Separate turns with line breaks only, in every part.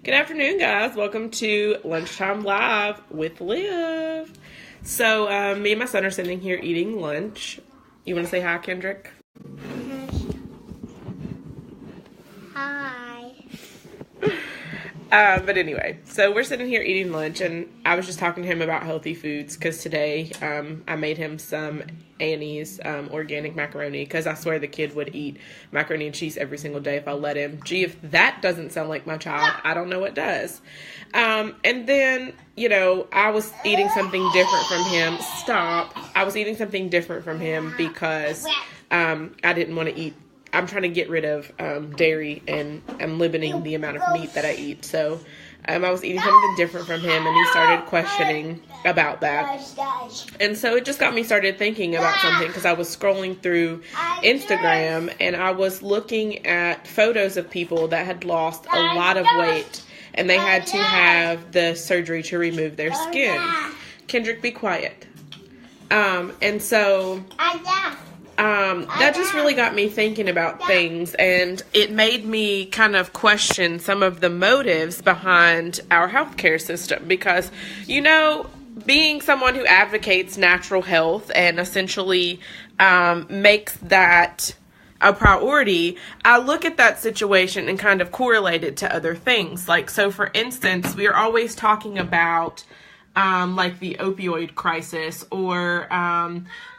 Good afternoon, guys. Welcome to Lunchtime Live with Liv. So, me and my son are sitting here eating lunch. You want to say hi, Kendrick?
Hi.
But anyway, so we're sitting here eating lunch, and I was just talking to him about healthy foods because today I made him some Annie's organic macaroni because I swear the kid would eat macaroni and cheese every single day if I let him. Gee, if that doesn't sound like my child, I don't know what does. And then, I was eating something different from him. Stop. I was eating something different from him because I didn't want to eat. I'm trying to get rid of dairy, and I'm limiting the amount of meat that I eat. So I was eating something different from him, and he started questioning about that. And so it just got me started thinking about something because I was scrolling through Instagram, and I was looking at photos of people that had lost a lot of weight, and they had to have the surgery to remove their skin. Kendrick, be quiet. And so that just really got me thinking about things, and it made me kind of question some of the motives behind our healthcare system because, being someone who advocates natural health and essentially makes that a priority, I look at that situation and kind of correlate it to other things. Like, so for instance, we are always talking about like the opioid crisis, or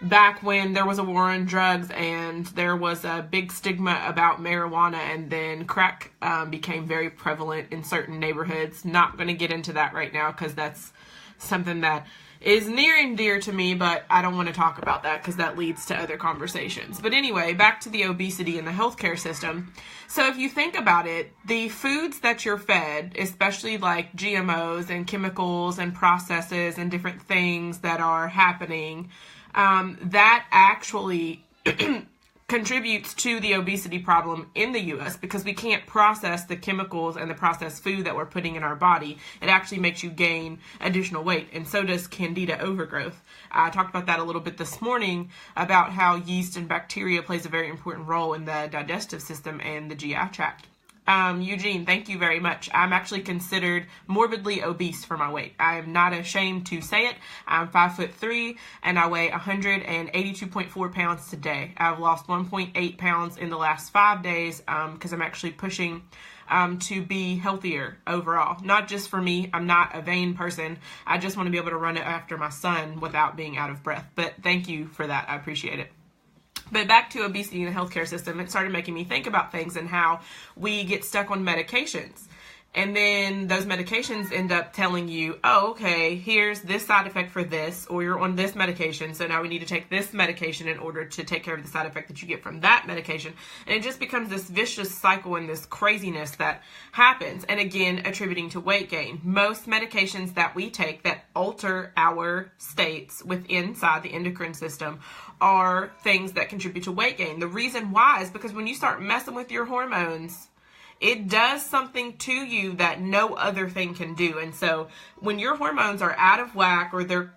back when there was a war on drugs and there was a big stigma about marijuana, and then crack became very prevalent in certain neighborhoods. Not going to get into that right now because that's something that is near and dear to me, but I don't want to talk about that because that leads to other conversations. But anyway, back to the obesity in the healthcare system. So if you think about it, the foods that you're fed, especially like GMOs and chemicals and processes and different things that are happening, that actually contributes to the obesity problem in the U.S. because we can't process the chemicals and the processed food that we're putting in our body. It actually makes you gain additional weight, and so does candida overgrowth. I talked about that a little bit this morning about how yeast and bacteria plays a very important role in the digestive system and the GI tract. Eugene, thank you very much. I'm actually considered morbidly obese for my weight. I am not ashamed to say it. I'm 5'3" and I weigh 182.4 pounds today. I've lost 1.8 pounds in the last 5 days because I'm actually pushing to be healthier overall. Not just for me. I'm not a vain person. I just want to be able to run it after my son without being out of breath. But thank you for that. I appreciate it. But back to obesity in the healthcare system, it started making me think about things and how we get stuck on medications. And then those medications end up telling you, oh, okay, here's this side effect for this, or you're on this medication, so now we need to take this medication in order to take care of the side effect that you get from that medication. And it just becomes this vicious cycle and this craziness that happens. And again, attributing to weight gain. Most medications that we take that alter our states inside the endocrine system are things that contribute to weight gain. The reason why is because when you start messing with your hormones, it does something to you that no other thing can do. And so when your hormones are out of whack, or they're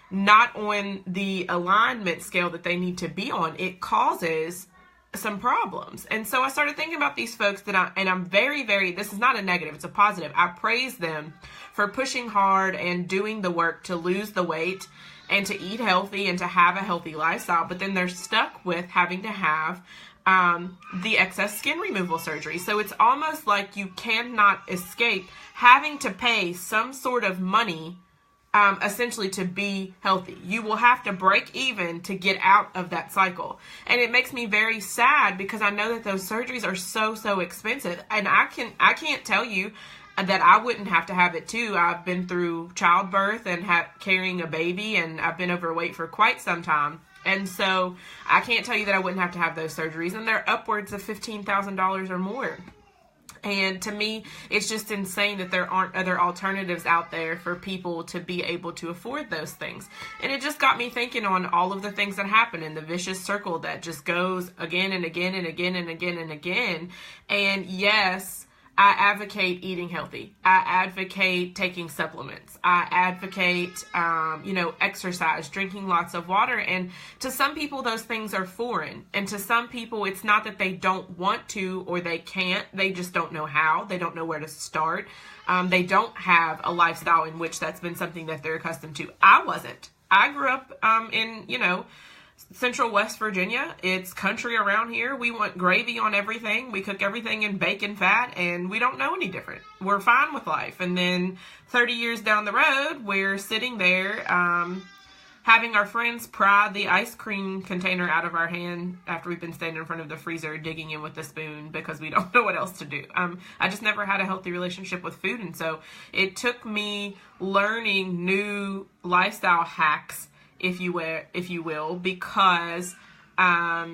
not on the alignment scale that they need to be on, it causes some problems. And so I started thinking about these folks I'm very, very, this is not a negative, it's a positive. I praise them for pushing hard and doing the work to lose the weight and to eat healthy and to have a healthy lifestyle. But then they're stuck with having to have the excess skin removal surgery. So it's almost like you cannot escape having to pay some sort of money essentially to be healthy. You will have to break even to get out of that cycle. And it makes me very sad because I know that those surgeries are so expensive. And I can't tell you that I wouldn't have to have it too. I've been through childbirth and carrying a baby, and I've been overweight for quite some time. And so I can't tell you that I wouldn't have to have those surgeries, and they're upwards of $15,000 or more. And to me, it's just insane that there aren't other alternatives out there for people to be able to afford those things. And it just got me thinking on all of the things that happen in the vicious circle that just goes again and again and again and again and again. And yes, I advocate eating healthy. I advocate taking supplements. I advocate, exercise, drinking lots of water. And to some people, those things are foreign. And to some people, it's not that they don't want to or they can't. They just don't know how. They don't know where to start. They don't have a lifestyle in which that's been something that they're accustomed to. I wasn't. I grew up in Central West Virginia. It's country around here. We want gravy on everything. We cook everything in bacon fat, and we don't know any different. We're fine with life. And then 30 years down the road, we're sitting there having our friends pry the ice cream container out of our hand after we've been standing in front of the freezer digging in with a spoon because we don't know what else to do. I just never had a healthy relationship with food, and so it took me learning new lifestyle hacks, if you will, because, I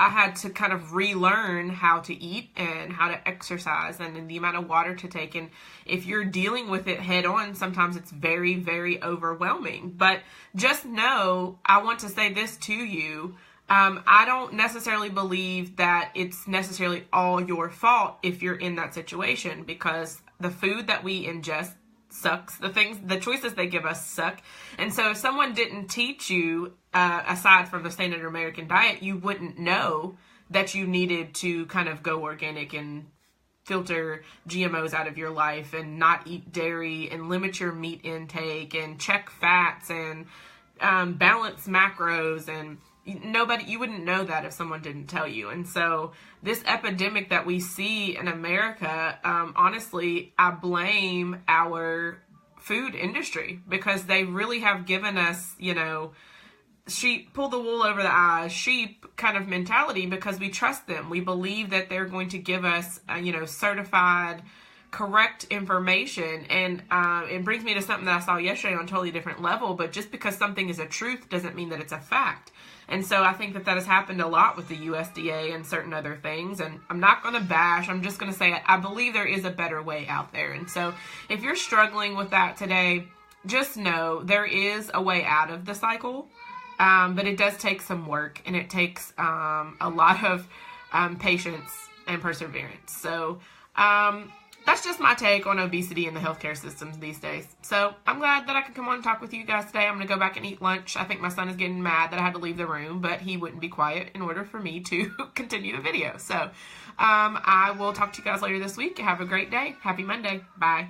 had to kind of relearn how to eat and how to exercise and the amount of water to take. And if you're dealing with it head on, sometimes it's very, very overwhelming. But just know, I want to say this to you. I don't necessarily believe that it's necessarily all your fault if you're in that situation, because the food that we ingest sucks. The choices they give us suck. And so if someone didn't teach you, aside from the standard American diet, you wouldn't know that you needed to kind of go organic and filter GMOs out of your life and not eat dairy and limit your meat intake and check fats and balance macros. And you wouldn't know that if someone didn't tell you. And so this epidemic that we see in America, honestly, I blame our food industry, because they really have given us, sheep, pull the wool over the eyes, sheep kind of mentality, because we trust them. We believe that they're going to give us, certified, correct information. And it brings me to something that I saw yesterday on a totally different level. But just because something is a truth doesn't mean that it's a fact. And so I think that has happened a lot with the USDA and certain other things. And I'm not going to bash. I'm just going to say I believe there is a better way out there. And so if you're struggling with that today, just know there is a way out of the cycle. But it does take some work, and it takes a lot of patience and perseverance. So that's just my take on obesity in the healthcare systems these days. So I'm glad that I could come on and talk with you guys today. I'm going to go back and eat lunch. I think my son is getting mad that I had to leave the room, but he wouldn't be quiet in order for me to continue the video. So I will talk to you guys later this week. Have a great day. Happy Monday. Bye.